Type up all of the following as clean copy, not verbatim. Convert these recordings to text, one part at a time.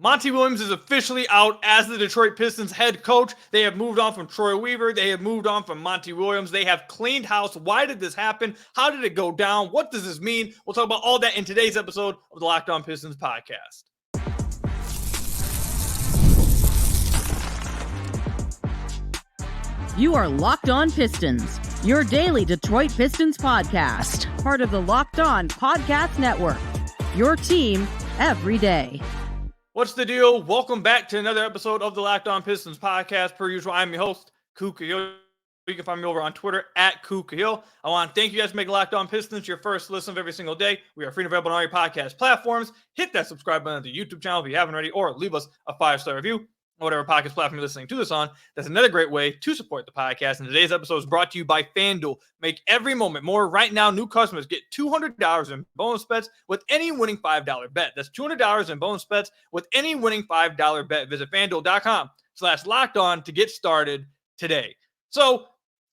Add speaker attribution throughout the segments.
Speaker 1: Monty Williams is officially out as the Detroit Pistons head coach. They have moved on from Troy Weaver. They have moved on from Monty Williams. They have cleaned house. Why did this happen? How did it go down? What does this mean? We'll talk about all that in today's episode of the Locked On Pistons podcast.
Speaker 2: You are Locked On Pistons, your daily Detroit Pistons podcast, part of the Locked On Podcast Network, your team every day.
Speaker 1: What's the deal? Welcome back to another episode of the Locked On Pistons podcast. Per usual, I'm your host, Kuka Hill. You can find me over on Twitter at Kuka Hill. I want to thank you guys for making Locked On Pistons your first listen of every single day. We are free and available on all your podcast platforms. Hit that subscribe button on the YouTube channel if you haven't already, or leave us a 5-star review. Whatever podcast platform you're listening to this on. That's another great way to support the podcast. And today's episode is brought to you by FanDuel. Make every moment more. Right now, new customers get $200 in bonus bets with any winning $5 bet. That's $200 in bonus bets with any winning $5 bet. Visit FanDuel.com/LockedOn to get started today. So,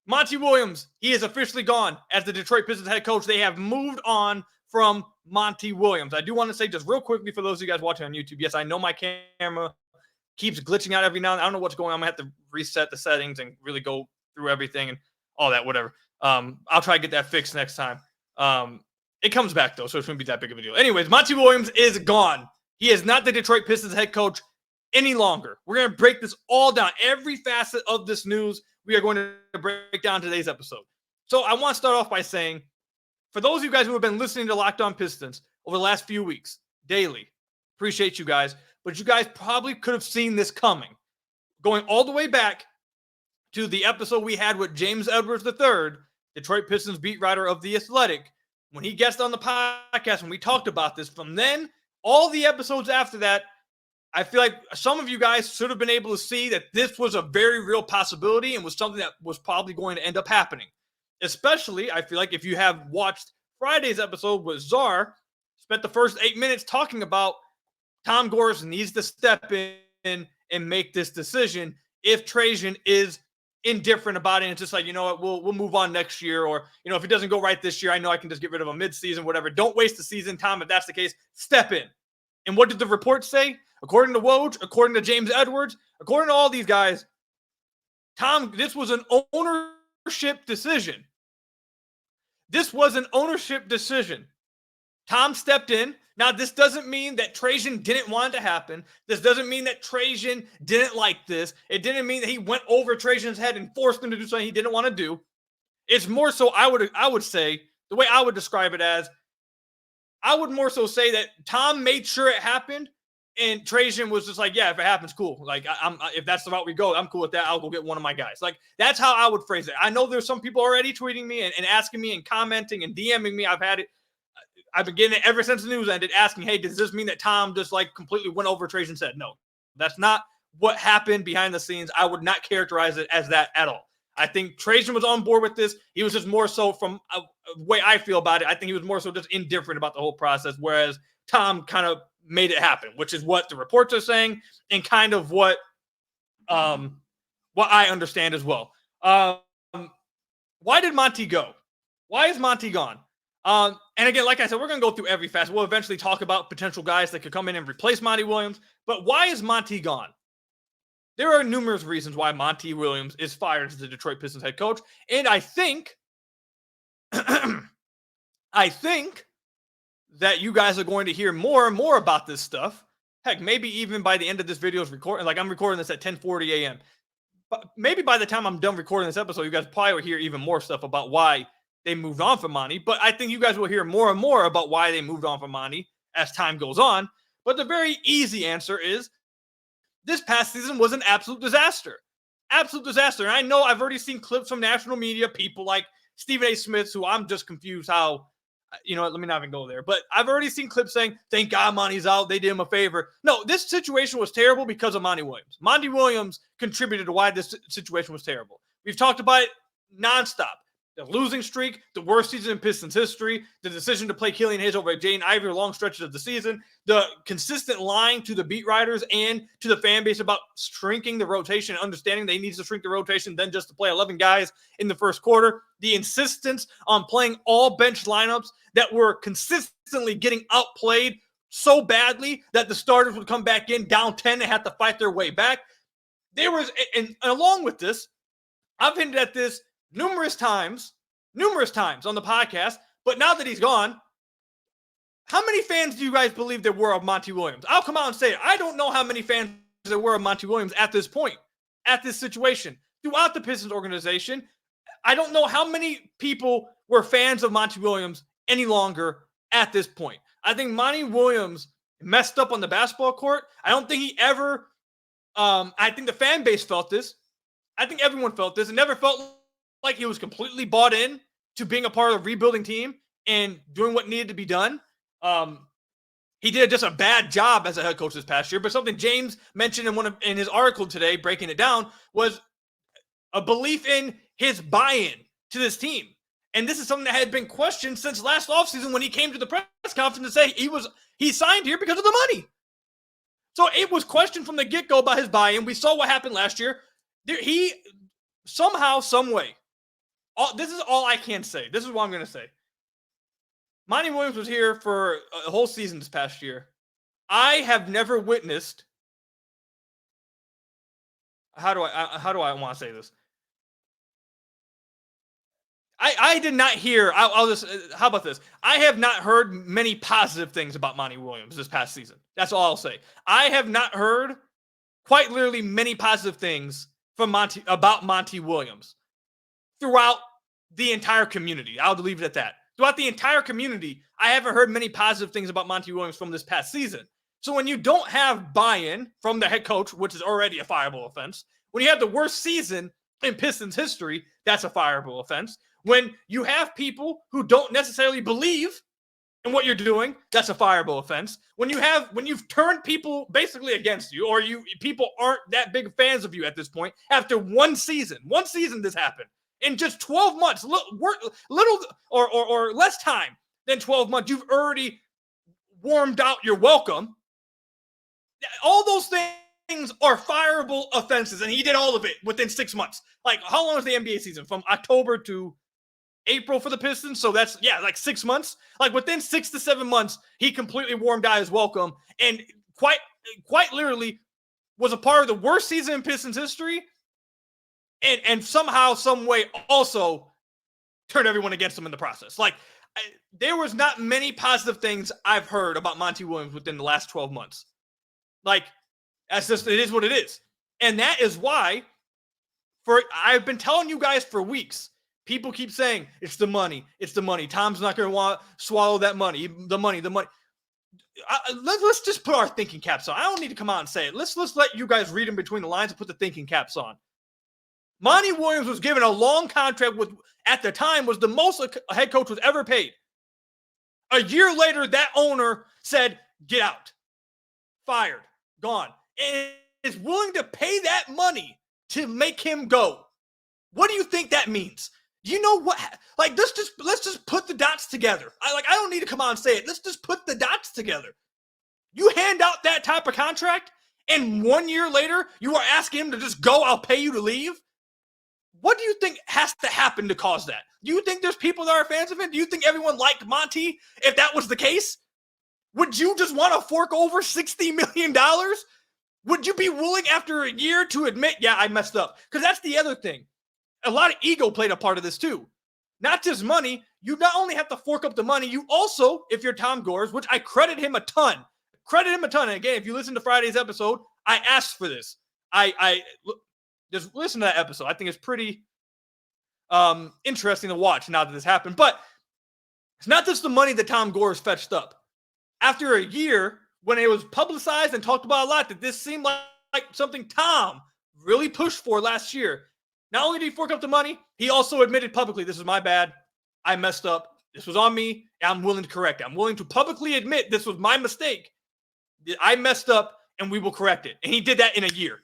Speaker 1: Monty Williams, he is officially gone as the Detroit Pistons head coach. They have moved on from Monty Williams. I do want to say just real quickly for those of you guys watching on YouTube, yes, I know my camera keeps glitching out every now and then. I don't know what's going on. I'm going to have to reset the settings and really go through everything and all that, whatever. I'll try to get that fixed next time. It comes back, though, so it shouldn't be that big of a deal. Anyways, Monty Williams is gone. He is not the Detroit Pistons head coach any longer. We're going to break this all down. Every facet of this news, we are going to break down today's episode. So I want to start off by saying, for those of you guys who have been listening to Locked On Pistons over the last few weeks, daily, appreciate you guys. But you guys probably could have seen this coming. Going all the way back to the episode we had with James Edwards III, Detroit Pistons beat writer of The Athletic, when he guested on the podcast and we talked about this. From then, all the episodes after that, I feel like some of you guys should have been able to see that this was a very real possibility and was something that was probably going to end up happening. Especially, I feel like if you have watched Friday's episode with Czar, spent the first 8 minutes talking about Tom Gores needs to step in and make this decision if Trajan is indifferent about it. And it's just like, you know what, we'll move on next year. Or, you know, if it doesn't go right this year, I know I can just get rid of a midseason, whatever. Don't waste the season, Tom. If that's the case, step in. And what did the report say? According to Woj, according to James Edwards, according to all these guys, Tom, this was an ownership decision. This was an ownership decision. Tom stepped in. Now, this doesn't mean that Trajan didn't want it to happen. This doesn't mean that Trajan didn't like this. It didn't mean that he went over Trajan's head and forced him to do something he didn't want to do. It's more so, I would say, the way I would describe it as, I would more so say that Tom made sure it happened, and Trajan was just like, yeah, if it happens, cool. Like, if that's the route we go, I'm cool with that. I'll go get one of my guys. Like, that's how I would phrase it. I know there's some people already tweeting me and asking me and commenting and DMing me. I've been getting it ever since the news ended, asking, hey, does this mean that Tom just like completely went over Trajan and said, no, that's not what happened behind the scenes. I would not characterize it as that at all. I think Trajan was on board with this. He was just more so, from the way I feel about it, I think he was more so just indifferent about the whole process, whereas Tom kind of made it happen, which is what the reports are saying and kind of what I understand as well. Why did Monty go? Why is Monty gone? And again, like I said, we're going to go through every facet. We'll eventually talk about potential guys that could come in and replace Monty Williams. But why is Monty gone? There are numerous reasons why Monty Williams is fired as the Detroit Pistons head coach. And I think, that you guys are going to hear more and more about this stuff. Heck, maybe even by the end of this video's recording, like I'm recording this at 10:40 a.m. But maybe by the time I'm done recording this episode, you guys probably will hear even more stuff about why they moved on from Monty. But I think you guys will hear more and more about why they moved on from Monty as time goes on. But the very easy answer is this past season was an absolute disaster. Absolute disaster. And I know I've already seen clips from national media, people like Stephen A. Smith, who I'm just confused how, you know what, let me not even go there. But I've already seen clips saying, thank God Monty's out. They did him a favor. No, this situation was terrible because of Monty Williams. Monty Williams contributed to why this situation was terrible. We've talked about it nonstop. The losing streak, the worst season in Pistons history, the decision to play Killian Hayes over Jaden Ivey long stretches of the season, the consistent lying to the beat writers and to the fan base about shrinking the rotation and understanding they need to shrink the rotation than just to play 11 guys in the first quarter, the insistence on playing all bench lineups that were consistently getting outplayed so badly that the starters would come back in down 10 and have to fight their way back. There was, and along with this, I've hinted at this numerous times on the podcast, but now that he's gone, how many fans do you guys believe there were of Monty Williams? I'll come out and say it. I don't know how many fans there were of Monty Williams at this point, at this situation. Throughout the Pistons organization, I don't know how many people were fans of Monty Williams any longer at this point. I think Monty Williams messed up on the basketball court. I don't think he ever, I think the fan base felt this. I think everyone felt this. It never felt like he was completely bought in to being a part of the rebuilding team and doing what needed to be done. He did just a bad job as a head coach this past year, but something James mentioned in his article today, breaking it down, was a belief in his buy-in to this team. And this is something that had been questioned since last offseason when he came to the press conference to say he signed here because of the money. So it was questioned from the get-go about his buy-in. We saw what happened last year. He somehow, some way, this is all I can say. This is what I'm going to say. Monty Williams was here for a whole season this past year. I have never witnessed. How do I want to say this? I did not hear. I'll just. How about this? I have not heard many positive things about Monty Williams this past season. That's all I'll say. I have not heard, quite literally, many positive things from about Monty Williams throughout the entire community. I'll leave it at that. Throughout the entire community, I haven't heard many positive things about Monty Williams from this past season. So when you don't have buy-in from the head coach, which is already a fireable offense, when you have the worst season in Pistons history, that's a fireable offense. When you have people who don't necessarily believe in what you're doing, that's a fireable offense. When you've turned people basically against you, or people aren't that big fans of you at this point, after one season this happened. In just 12 months, little or less time than 12 months, you've already warmed out your welcome. All those things are fireable offenses, and he did all of it within 6 months. Like, how long is the NBA season? From October to April for the Pistons? So that's, like 6 months. Like, within 6 to 7 months, he completely warmed out his welcome and quite literally was a part of the worst season in Pistons history. And somehow, some way, also turned everyone against him in the process. Like, there was not many positive things I've heard about Monty Williams within the last 12 months. Like, it is what it is. And that is why, I've been telling you guys for weeks, people keep saying, it's the money. Tom's not going to want to swallow that money. The money. Let's just put our thinking caps on. I don't need to come out and say it. Let's let you guys read in between the lines and put the thinking caps on. Monty Williams was given a long contract with, at the time, was the most a head coach was ever paid. A year later, that owner said, get out. Fired. Gone. And is willing to pay that money to make him go. What do you think that means? You know what? Like, let's just put the dots together. I don't need to come out and say it. Let's just put the dots together. You hand out that type of contract, and 1 year later, you are asking him to just go, I'll pay you to leave? What do you think has to happen to cause that? Do you think there's people that are fans of it? Do you think everyone liked Monty if that was the case? Would you just want to fork over $60 million? Would you be willing after a year to admit, yeah, I messed up? Because that's the other thing. A lot of ego played a part of this too. Not just money. You not only have to fork up the money, you also, if you're Tom Gores, which I credit him a ton. And again, if you listen to Friday's episode, I asked for this. I just listen to that episode. I think it's pretty interesting to watch now that this happened. But it's not just the money that Tom Gores fetched up. After a year, when it was publicized and talked about a lot, that this seemed like something Tom really pushed for last year. Not only did he fork up the money, he also admitted publicly, this is my bad. I messed up. This was on me. And I'm willing to correct it. I'm willing to publicly admit this was my mistake. I messed up and we will correct it. And he did that in a year.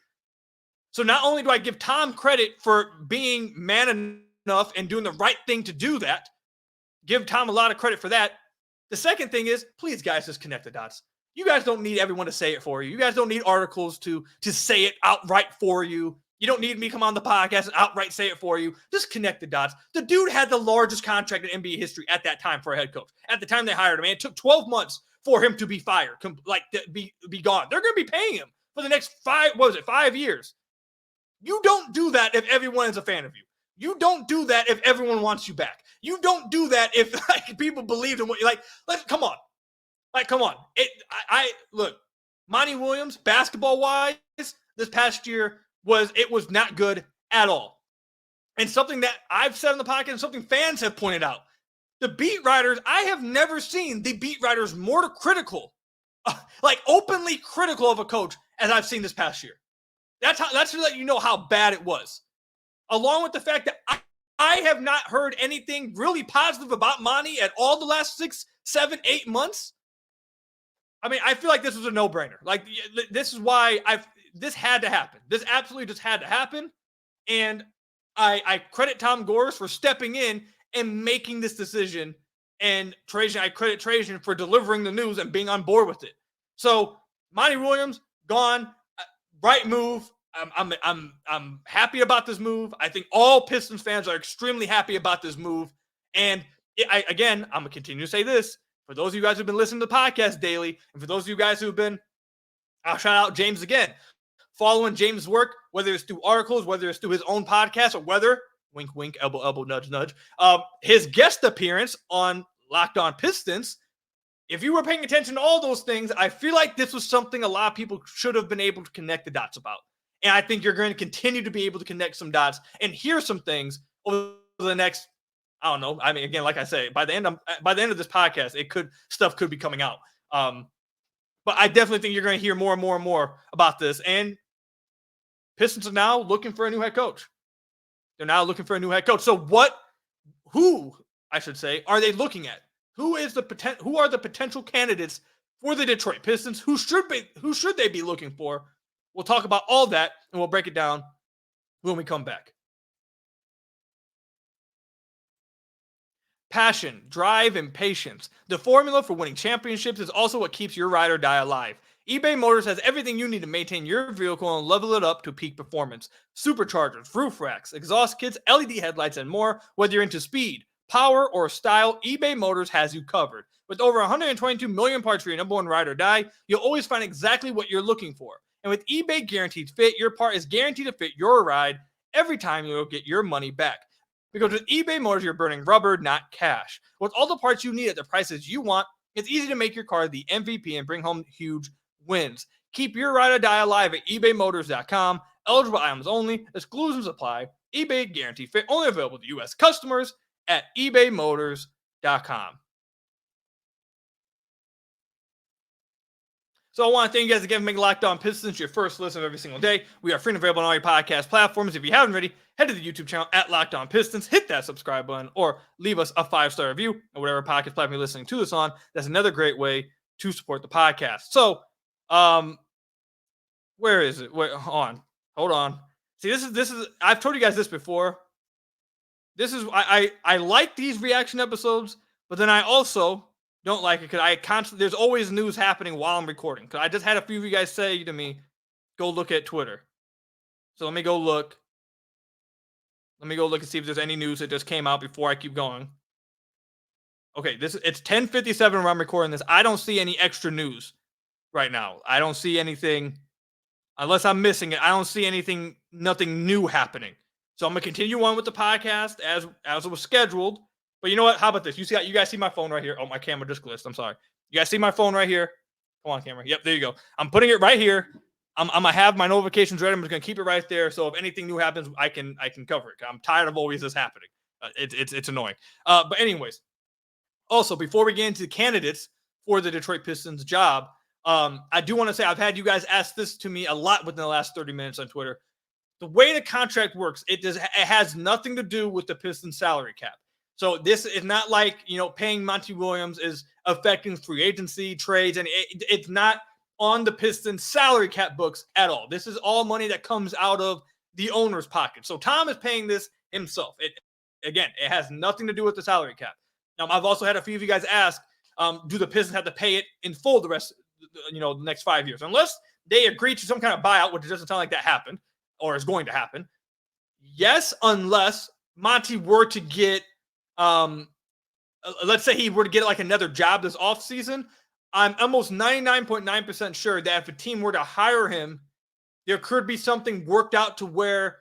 Speaker 1: So not only do I give Tom credit for being man enough and doing the right thing to do that, give Tom a lot of credit for that. The second thing is, please, guys, just connect the dots. You guys don't need everyone to say it for you. You guys don't need articles to say it outright for you. You don't need me to come on the podcast and outright say it for you. Just connect the dots. The dude had the largest contract in NBA history at that time for a head coach. At the time they hired him, and it took 12 months for him to be fired, be gone. They're going to be paying him for the next 5 years. You don't do that if everyone is a fan of you. You don't do that if everyone wants you back. You don't do that if people believe in what you come on. Come on. Look, Monty Williams, basketball-wise, this past year was not good at all. And something that I've said on the podcast and something fans have pointed out. The beat writers, I have never seen the beat writers more critical, openly critical of a coach as I've seen this past year. That's to let you know how bad it was. Along with the fact that I have not heard anything really positive about Monty at all the last 6, 7, 8 months. I mean, I feel like this was a no-brainer. This is why this had to happen. This absolutely just had to happen. And I credit Tom Gores for stepping in and making this decision. And I credit Trajan for delivering the news and being on board with it. So Monty Williams, gone. Right move. I'm happy about this move. I think all Pistons fans are extremely happy about this move. And I'm going to continue to say this. For those of you guys who've been listening to the podcast daily, and for those of you guys who've been, I'll shout out James again, following James' work, whether it's through articles, whether it's through his own podcast, or whether, wink, wink, elbow, elbow, nudge, nudge, his guest appearance on Locked On Pistons. If you were paying attention to all those things, I feel like this was something a lot of people should have been able to connect the dots about. And I think you're going to continue to be able to connect some dots and hear some things over the next, I don't know. I mean, again, like I say, by the end of this podcast, stuff could be coming out. But I definitely think you're going to hear more and more and more about this. And Pistons are now looking for a new head coach. They're now looking for a new head coach. So who are they looking at? Who are the potential candidates for the Detroit Pistons? Who should they be looking for? We'll talk about all that, and we'll break it down when we come back. Passion, drive, and patience. The formula for winning championships is also what keeps your ride or die alive. eBay Motors has everything you need to maintain your vehicle and level it up to peak performance. Superchargers, roof racks, exhaust kits, LED headlights, and more. Whether you're into speed, power, or style, eBay Motors has you covered. With over 122 million parts for your number one ride or die, you'll always find exactly what you're looking for. And with eBay Guaranteed Fit, your part is guaranteed to fit your ride every time. You'll get your money back. Because with eBay Motors, you're burning rubber, not cash. With all the parts you need at the prices you want, it's easy to make your car the MVP and bring home huge wins. Keep your ride or die alive at ebaymotors.com. Eligible items only. Exclusions apply. eBay Guaranteed Fit only available to U.S. customers at ebaymotors.com. So I want to thank you guys again for making Locked On Pistons your first listen of every single day. We are free and available on all your podcast platforms. If you haven't already, head to the YouTube channel at Locked On Pistons, hit that subscribe button, or leave us a 5-star review on whatever podcast platform you're listening to this on. That's another great way to support the podcast. So, where is it? Wait, hold on. See, this is. I've told you guys this before. This is I like these reaction episodes, but then I also don't like it because there's always news happening while I'm recording. Because I just had a few of you guys say to me, go look at Twitter. So let me go look. Let me go look and see if there's any news that just came out before I keep going. Okay, it's 10:57 when I'm recording this. I don't see any extra news right now. I don't see anything, unless I'm missing it. I don't see anything, nothing new happening. So I'm gonna continue on with the podcast as it was scheduled. But you know what? How about this? You guys see my phone right here? Oh, my camera just glitched. I'm sorry. You guys see my phone right here? Come on, camera. Yep, there you go. I'm putting it right here. I'm gonna have my notifications ready. I'm just gonna keep it right there. So if anything new happens, I can cover it. I'm tired of always this happening. It's annoying. But anyways, also before we get into the candidates for the Detroit Pistons job, I do want to say I've had you guys ask this to me a lot within the last 30 minutes on Twitter. The way the contract works, it has nothing to do with the Pistons salary cap. So this is not like, paying Monty Williams is affecting free agency, trades, and it's not on the Pistons salary cap books at all. This is all money that comes out of the owner's pocket. So Tom is paying this himself. It has nothing to do with the salary cap. Now, I've also had a few of you guys ask, do the Pistons have to pay it in full the rest, the next 5 years? Unless they agree to some kind of buyout, which doesn't sound like that happened or is going to happen. Yes, unless Monty were to get, let's say he were to get like another job this offseason, I'm almost 99.9% sure that if a team were to hire him, there could be something worked out to where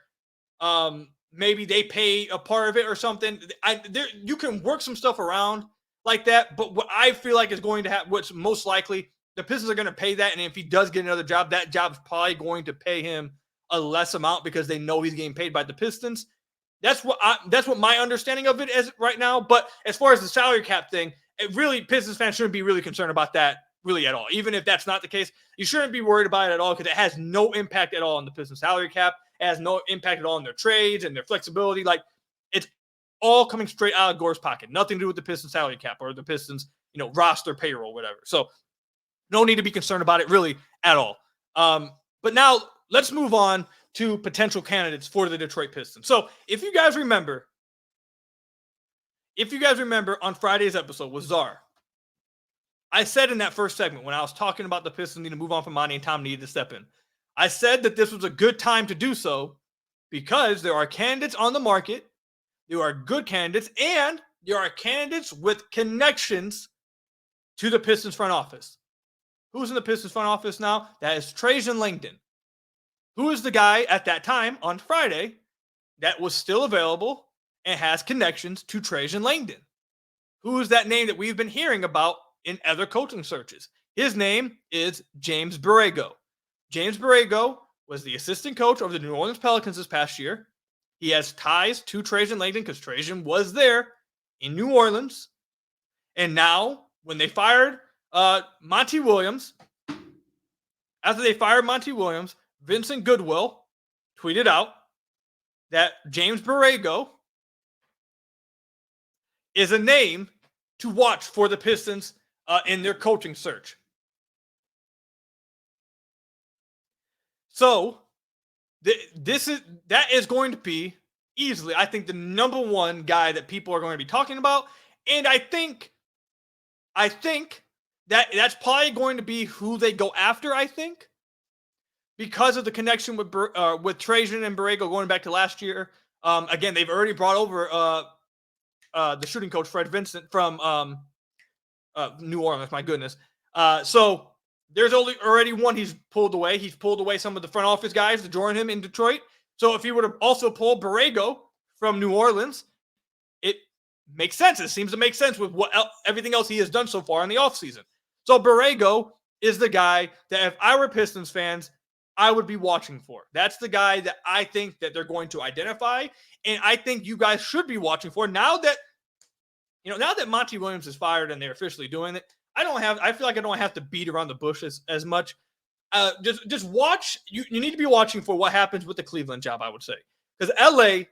Speaker 1: maybe they pay a part of it or something. You can work some stuff around like that, but what I feel like is going to happen, what's most likely, the Pistons are going to pay that, and if he does get another job, that job's probably going to pay him a less amount because they know he's getting paid by the Pistons. That's what my understanding of it is right now. But as far as the salary cap thing, Pistons fans shouldn't be really concerned about that really at all. Even if that's not the ccase, you shouldn't be worried about it at all because it has no impact at all on the Pistons salary cap. It has no impact at all on their trades and their flexibility. Like, it's all coming straight out of Gore's pocket. Nothing to do with the Pistons salary cap or the Pistons, roster, payroll, whatever. So no need to be concerned about it really at all. But now let's move on to potential candidates for the Detroit Pistons. So if you guys remember on Friday's episode with Czar, I said in that first segment when I was talking about the Pistons need to move on from Monty and Tom needed to step in, I said that this was a good time to do so because there are candidates on the market, there are good candidates, and there are candidates with connections to the Pistons front office. Who's in the Pistons front office now? That is Trajan Langdon. Who is the guy at that time on Friday that was still available and has connections to Trajan Langdon? Who is that name that we've been hearing about in other coaching searches? His name is James Borrego. James Borrego was the assistant coach of the New Orleans Pelicans this past year. He has ties to Trajan Langdon because Trajan was there in New Orleans. And now, when they fired Monty Williams, Vincent Goodwill tweeted out that James Borrego is a name to watch for the Pistons in their coaching search. So that is going to be easily, I think, the number one guy that people are going to be talking about, and I think that's probably going to be who they go after. I think because of the connection with Trajan and Borrego going back to last year. Again, they've already brought over the shooting coach Fred Vincent from New Orleans. My goodness. So there's already one he's pulled away. He's pulled away some of the front office guys to join him in Detroit. So if he would have also pulled Borrego from New Orleans, it makes sense. It seems to make sense with everything else he has done so far in the offseason. So Borrego is the guy that if I were Pistons fans, I would be watching for. That's the guy that I think that they're going to identify, and I think you guys should be watching for. Now that Monty Williams is fired and they're officially doing it, I feel like I don't have to beat around the bush as much. Just watch. You need to be watching for what happens with the Cleveland job, I would say, because LA,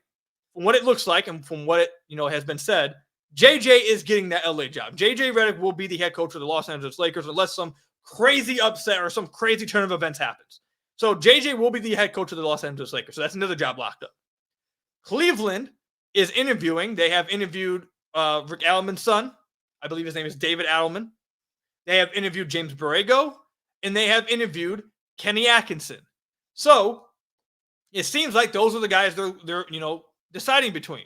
Speaker 1: from what it looks like and from what it has been said, JJ is getting that LA job. JJ Redick will be the head coach of the Los Angeles Lakers unless some crazy upset or some crazy turn of events happens. So JJ will be the head coach of the Los Angeles Lakers. So that's another job locked up. Cleveland is interviewing. They have interviewed Rick Adelman's son. I believe his name is David Adelman. They have interviewed James Borrego, and they have interviewed Kenny Atkinson. So it seems like those are the guys they're deciding between.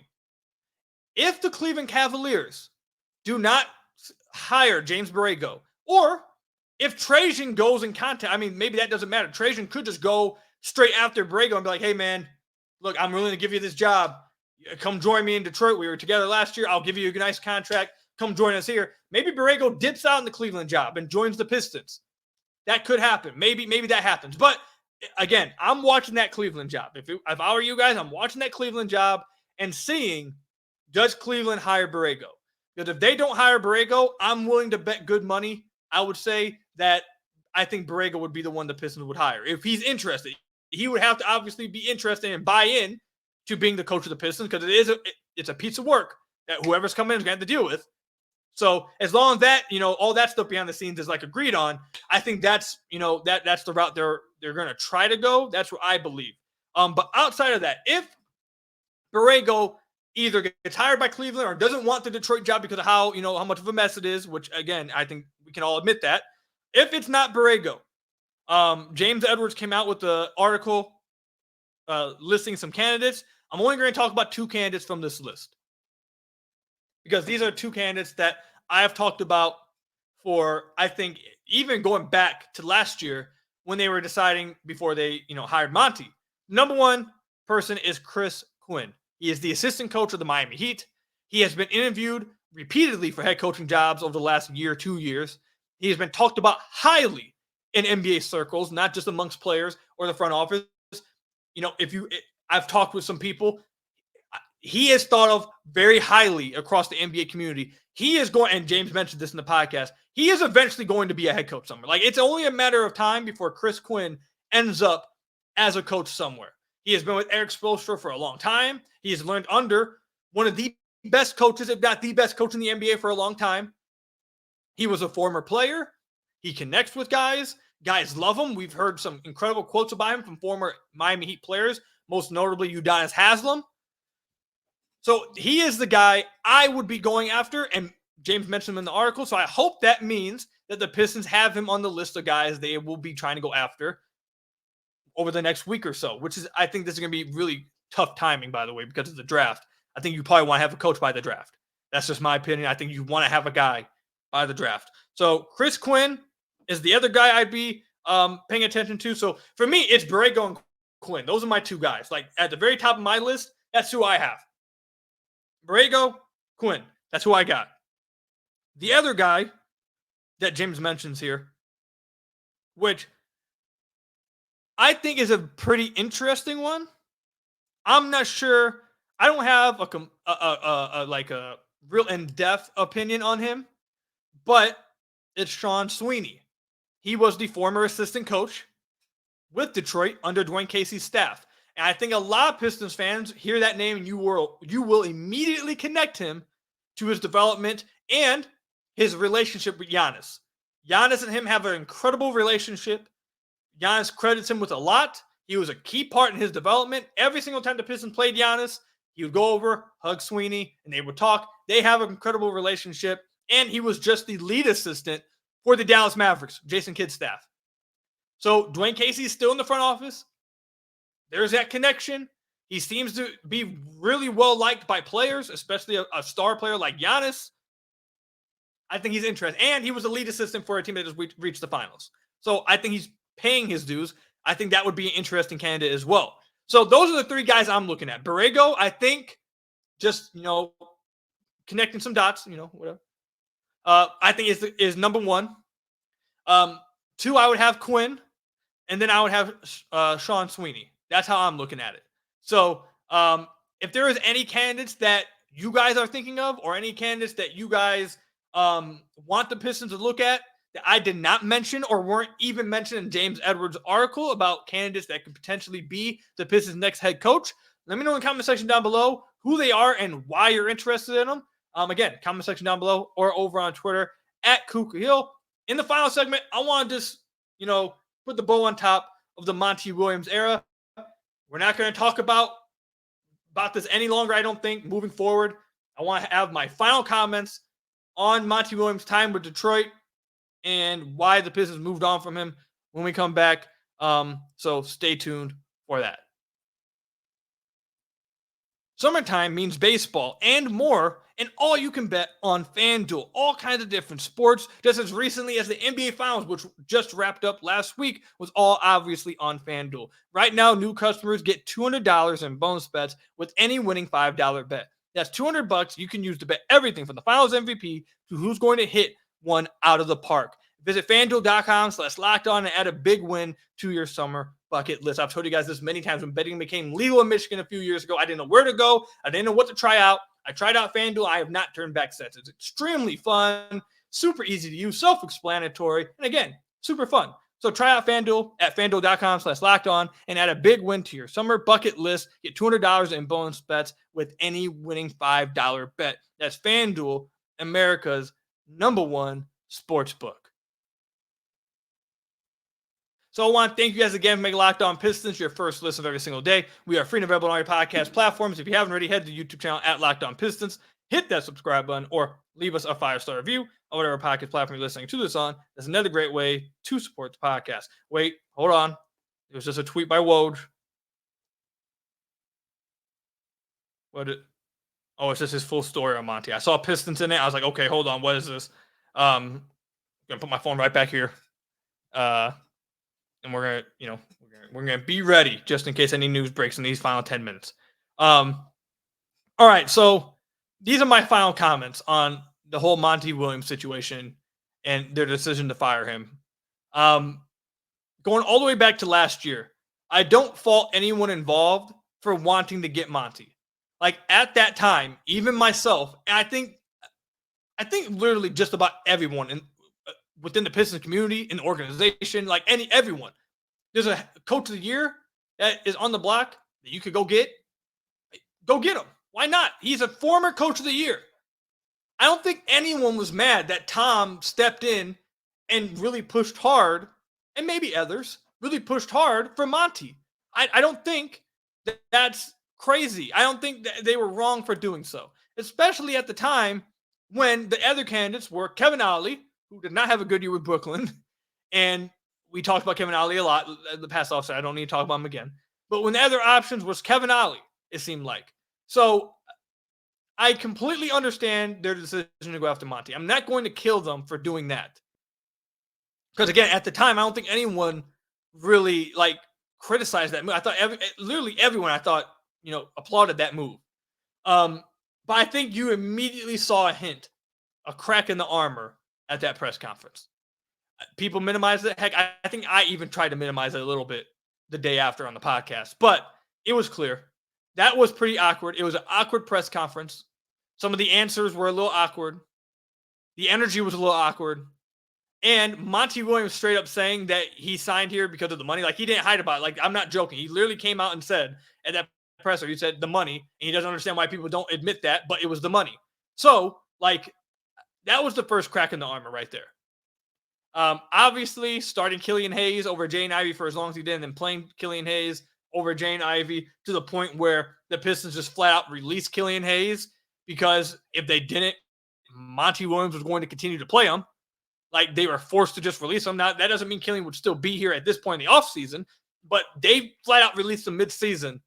Speaker 1: If the Cleveland Cavaliers do not hire James Borrego, or if Trajan goes in contact, maybe that doesn't matter. Trajan could just go straight after Borrego and be like, hey, man, look, I'm willing to give you this job. Come join me in Detroit. We were together last year. I'll give you a nice contract. Come join us here. Maybe Borrego dips out in the Cleveland job and joins the Pistons. That could happen. Maybe that happens. But again, I'm watching that Cleveland job. If I were you guys, I'm watching that Cleveland job and seeing, does Cleveland hire Borrego? Because if they don't hire Borrego, I'm willing to bet good money. I would say that I think Borrego would be the one the Pistons would hire. If he's interested, he would have to obviously be interested and buy in to being the coach of the Pistons because it's a piece of work that whoever's coming in is going to have to deal with. So as long as that, all that stuff behind the scenes is like agreed on, I think that's, that's the route they're going to try to go. That's what I believe. But outside of that, if Borrego either gets hired by Cleveland or doesn't want the Detroit job because of how much of a mess it is, which again, I think we can all admit that. If it's not Borrego, James Edwards came out with the article listing some candidates. I'm only going to talk about two candidates from this list because these are two candidates that I have talked about for, I think, even going back to last year when they were deciding before they, hired Monty. Number one person is Chris Quinn. He is the assistant coach of the Miami Heat. He has been interviewed repeatedly for head coaching jobs over the last year, 2 years. He has been talked about highly in NBA circles, not just amongst players or the front office. I've talked with some people. He is thought of very highly across the NBA community. He is going, and James mentioned this in the podcast, he is eventually going to be a head coach somewhere. Like, it's only a matter of time before Chris Quinn ends up as a coach somewhere. He has been with Eric Spoelstra for a long time. He has learned under one of the best coaches, if not the best coach in the NBA for a long time. He was a former player. He connects with guys. Guys love him. We've heard some incredible quotes about him from former Miami Heat players, most notably Udonis Haslem. So he is the guy I would be going after, and James mentioned him in the article, so I hope that means that the Pistons have him on the list of guys they will be trying to go after over the next week or so, which is, I think this is going to be really tough timing, by the way, because of the draft. I think you probably want to have a coach by the draft. That's just my opinion. I think you want to have a guy by the draft. So Chris Quinn is the other guy I'd be paying attention to. So for me, it's Borrego and Quinn. Those are my two guys. Like, at the very top of my list, that's who I have. Borrego, Quinn. That's who I got. The other guy that James mentions here, which I think is a pretty interesting one. I'm not sure. I don't have a real in-depth opinion on him, but it's Sean Sweeney. He was the former assistant coach with Detroit under Dwayne Casey's staff. And I think a lot of Pistons fans hear that name and you will immediately connect him to his development and his relationship with Giannis. Giannis and him have an incredible relationship. Giannis credits him with a lot. He was a key part in his development. Every single time the Pistons played Giannis, he would go over, hug Sweeney, and they would talk. They have an incredible relationship. And he was just the lead assistant for the Dallas Mavericks, Jason Kidd's staff. So Dwayne Casey is still in the front office. There's that connection. He seems to be really well liked by players, especially a star player like Giannis. I think he's interesting. And he was a lead assistant for a team that just reached the finals. So I think he's paying his dues. I think that would be an interesting candidate as well. So those are the three guys I'm looking at. Borrego, I think, just, connecting some dots, whatever. I think is number one. Two, I would have Quinn. And then I would have Sean Sweeney. That's how I'm looking at it. So if there is any candidates that you guys are thinking of, or any candidates that you guys want the Pistons to look at that I did not mention or weren't even mentioned in James Edwards' article about candidates that could potentially be the Pistons' next head coach, let me know in the comment section down below who they are and why you're interested in them. Again, comment section down below or over on Twitter at Kuka Hill. In the final segment, I want to just, put the bow on top of the Monty Williams era. We're not going to talk about this any longer, I don't think, moving forward. I want to have my final comments on Monty Williams' time with Detroit and why the Pistons moved on from him when we come back. So stay tuned for that. Summertime means baseball and more, and all you can bet on FanDuel. All kinds of different sports, just as recently as the NBA Finals, which just wrapped up last week, was all obviously on FanDuel. Right now, new customers get $200 in bonus bets with any winning $5 bet. That's $200 you can use to bet everything from the Finals MVP to who's going to hit one out of the park. Visit FanDuel.com/lockedon and add a big win to your summer bucket list. I've told you guys this many times when betting became legal in Michigan a few years ago. I didn't know where to go. I didn't know what to try out. I tried out FanDuel. I have not turned back since. It's extremely fun, super easy to use, self-explanatory, and again, super fun. So try out FanDuel at FanDuel.com/lockedon and add a big win to your summer bucket list. Get $200 in bonus bets with any winning $5 bet. That's FanDuel, America's #1 sportsbook. So I want to thank you guys again for making Locked On Pistons your first listen of every single day. We are free and available on all your podcast platforms. If you haven't already, head to the YouTube channel at Locked On Pistons. Hit that subscribe button or leave us a 5-star review on whatever podcast platform you're listening to this on. That's another great way to support the podcast. Wait, hold on. It was just a tweet by Woj. It's just his full story on Monty. I saw Pistons in it. I was like, okay, hold on. What is this? gonna put my phone right back here, and we're gonna be ready just in case any news breaks in these final 10 minutes. All right, so these are my final comments on the whole Monty Williams situation and their decision to fire him. Going all the way back to last year, I don't fault anyone involved for wanting to get Monty. Like at that time, even myself, and I think literally just about everyone within the Pistons community, in the organization, like everyone. There's a coach of the year that is on the block that you could go get. Go get him. Why not? He's a former coach of the year. I don't think anyone was mad that Tom stepped in and really pushed hard, and maybe others really pushed hard for Monty. I don't think that's crazy. I don't think that they were wrong for doing so, especially at the time when the other candidates were Kevin Ollie, who did not have a good year with Brooklyn, and we talked about Kevin Ollie a lot the past offseason. I don't need to talk about him again. But when the other options was Kevin Ollie, it seemed like. So I completely understand their decision to go after Monty. I'm not going to kill them for doing that. Because again, at the time, I don't think anyone really criticized that move. I thought literally everyone applauded that move. But I think you immediately saw a crack in the armor at that press conference. People minimized it. Heck, I think I even tried to minimize it a little bit the day after on the podcast. But it was clear. That was pretty awkward. It was an awkward press conference. Some of the answers were a little awkward. The energy was a little awkward. And Monty Williams straight up saying that he signed here because of the money. Like, he didn't hide about it. Like, I'm not joking. He literally came out and said at that presser, he said the money. And he doesn't understand why people don't admit that, but it was the money. So, that was the first crack in the armor right there. Obviously, starting Killian Hayes over Jane Ivey for as long as he did, and then playing Killian Hayes over Jane Ivey to the point where the Pistons just flat out released Killian Hayes, because if they didn't, Monty Williams was going to continue to play him. Like, they were forced to just release him. Now, that doesn't mean Killian would still be here at this point in the offseason, but they flat out released him mid-season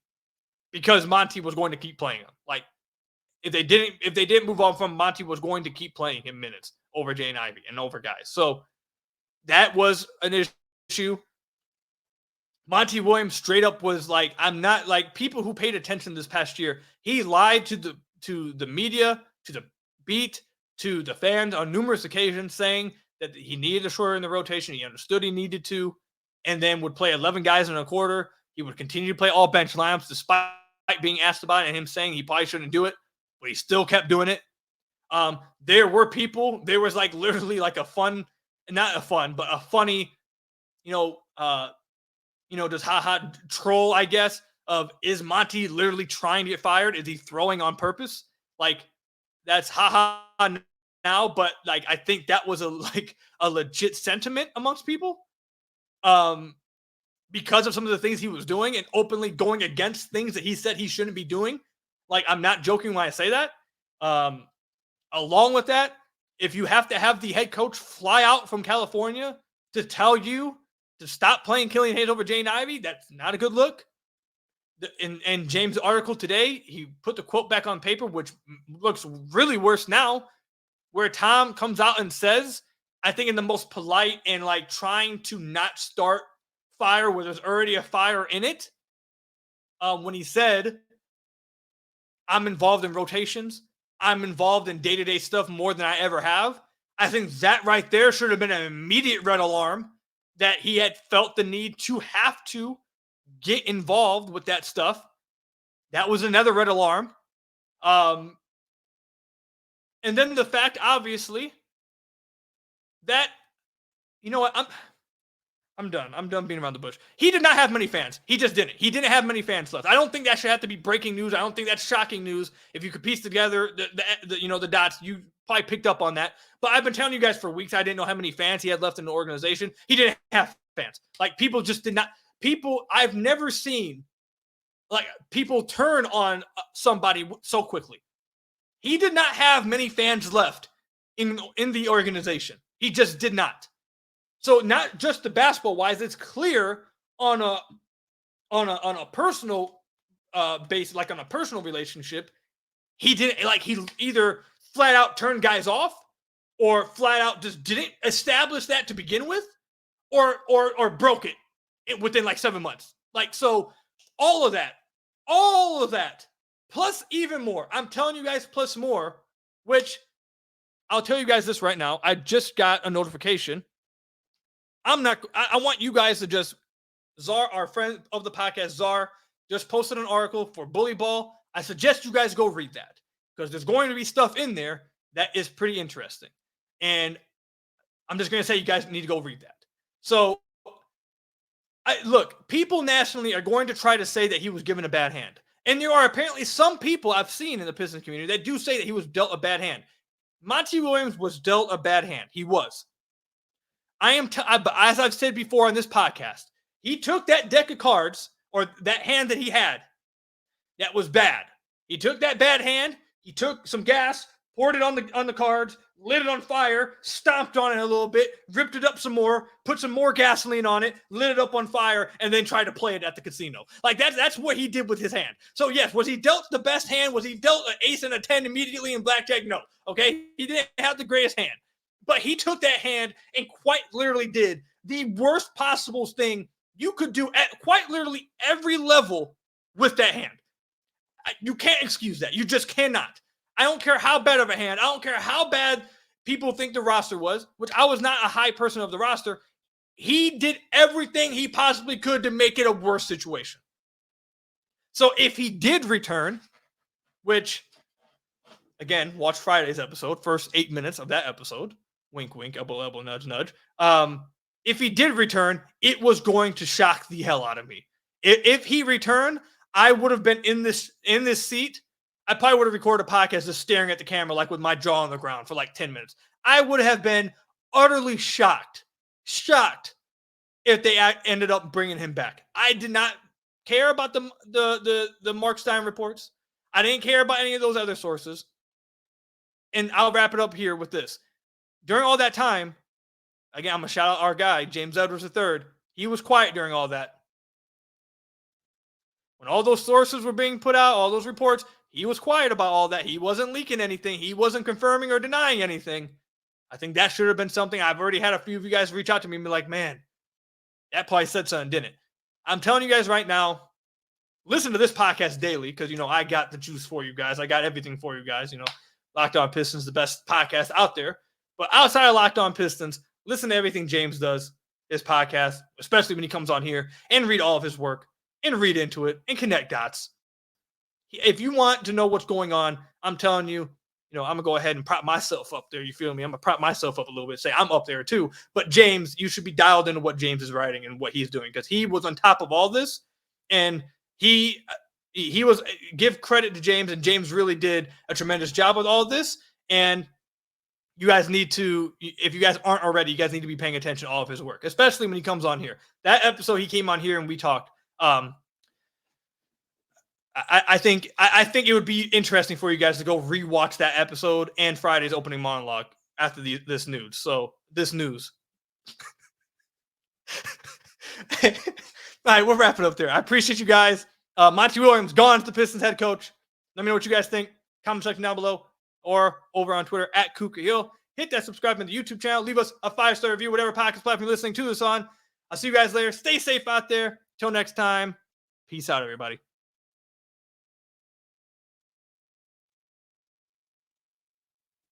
Speaker 1: because Monty was going to keep playing him. Like, if they didn't move on from him, Monty was going to keep playing him minutes over Jane Ivey and over guys. So that was an issue. Monty Williams straight up was like, I'm not, like, people who paid attention this past year, he lied to the media, to the beat, to the fans on numerous occasions, saying that he needed a shorter in the rotation. He understood he needed to, and then would play 11 guys in a quarter. He would continue to play all bench lineups despite being asked about it and him saying he probably shouldn't do it, but he still kept doing it. There were people, there was literally a funny, just haha troll, I guess, of, is Monty literally trying to get fired? Is he throwing on purpose? That's haha now, but I think that was a legit sentiment amongst people. Because of some of the things he was doing and openly going against things that he said he shouldn't be doing. I'm not joking when I say that. Along with that, if you have to have the head coach fly out from California to tell you to stop playing Killian Hayes over Jane Ivey, that's not a good look. In James' article today, he put the quote back on paper, which looks really worse now, where Tom comes out and says, I think in the most polite and trying to not start fire where there's already a fire in it, when he said, I'm involved in rotations, I'm involved in day-to-day stuff more than I ever have. I think that right there should have been an immediate red alarm that he had felt the need to have to get involved with that stuff. That was another red alarm. And then the fact, obviously, that, you know what, I'm done. I'm done being around the bush. He did not have many fans. He just didn't. He didn't have many fans left. I don't think that should have to be breaking news. I don't think that's shocking news. If you could piece together the dots, you probably picked up on that. But I've been telling you guys for weeks, I didn't know how many fans he had left in the organization. He didn't have fans. People just did not. People, I've never seen people turn on somebody so quickly. He did not have many fans left in the organization. He just did not. So not just the basketball wise, it's clear on a personal base, on a personal relationship, he didn't he either flat out turned guys off, or flat out just didn't establish that to begin with, or broke it within like 7 months. Like, so all of that, plus even more. I'm telling you guys, plus more, which I'll tell you guys this right now. I just got a notification. I want you guys to just, Czar, our friend of the podcast, Czar, just posted an article for Bully Ball. I suggest you guys go read that because there's going to be stuff in there that is pretty interesting. And I'm just going to say you guys need to go read that. So, look, people nationally are going to try to say that he was given a bad hand. And there are apparently some people I've seen in the Pistons community that do say that he was dealt a bad hand. Monty Williams was dealt a bad hand. He was. As I've said before on this podcast, he took that deck of cards or that hand that he had that was bad. He took that bad hand, he took some gas, poured it on the cards, lit it on fire, stomped on it a little bit, ripped it up some more, put some more gasoline on it, lit it up on fire, and then tried to play it at the casino. Like that's what he did with his hand. So yes, was he dealt the best hand? Was he dealt an ace and a 10 immediately in blackjack? No. Okay, he didn't have the greatest hand. But he took that hand and quite literally did the worst possible thing you could do at quite literally every level with that hand. You can't excuse that. You just cannot. I don't care how bad of a hand. I don't care how bad people think the roster was, which I was not a high person of the roster. He did everything he possibly could to make it a worse situation. So if he did return, which, again, watch Friday's episode, first 8 minutes of that episode. Wink, wink, elbow, elbow, nudge, nudge. If he did return, it was going to shock the hell out of me. If he returned, I would have been in this seat. I probably would have recorded a podcast just staring at the camera, like with my jaw on the ground for like 10 minutes. I would have been utterly shocked if they ended up bringing him back. I did not care about the Mark Stein reports. I didn't care about any of those other sources. And I'll wrap it up here with this. During all that time, again, I'm going to shout out our guy, James Edwards III. He was quiet during all that. When all those sources were being put out, all those reports, he was quiet about all that. He wasn't leaking anything. He wasn't confirming or denying anything. I think that should have been something. I've already had a few of you guys reach out to me and be like, man, that probably said something, didn't it? I'm telling you guys right now, listen to this podcast daily because, I got the juice for you guys. I got everything for you guys. Locked On Pistons, the best podcast out there. But outside of Locked On Pistons, listen to everything James does, his podcast, especially when he comes on here, and read all of his work and read into it and connect dots. If you want to know what's going on, I'm telling you, I'm going to go ahead and prop myself up there. You feel me? I'm going to prop myself up a little bit, say I'm up there too. But James, you should be dialed into what James is writing and what he's doing because he was on top of all this. And he was, give credit to James, and James really did a tremendous job with all this. And you guys need to, if you guys aren't already, you guys need to be paying attention to all of his work, especially when he comes on here. That episode, he came on here and we talked. I think it would be interesting for you guys to go rewatch that episode and Friday's opening monologue after this news. So this news. All right, we'll wrap it up there. I appreciate you guys. Monty Williams gone as the Pistons head coach. Let me know what you guys think. Comment section down below or over on Twitter at Kuka Hill. Hit that subscribe to the YouTube channel. Leave us a 5-star review, whatever podcast platform you're listening to this on. I'll see you guys later. Stay safe out there. Till next time. Peace out, everybody.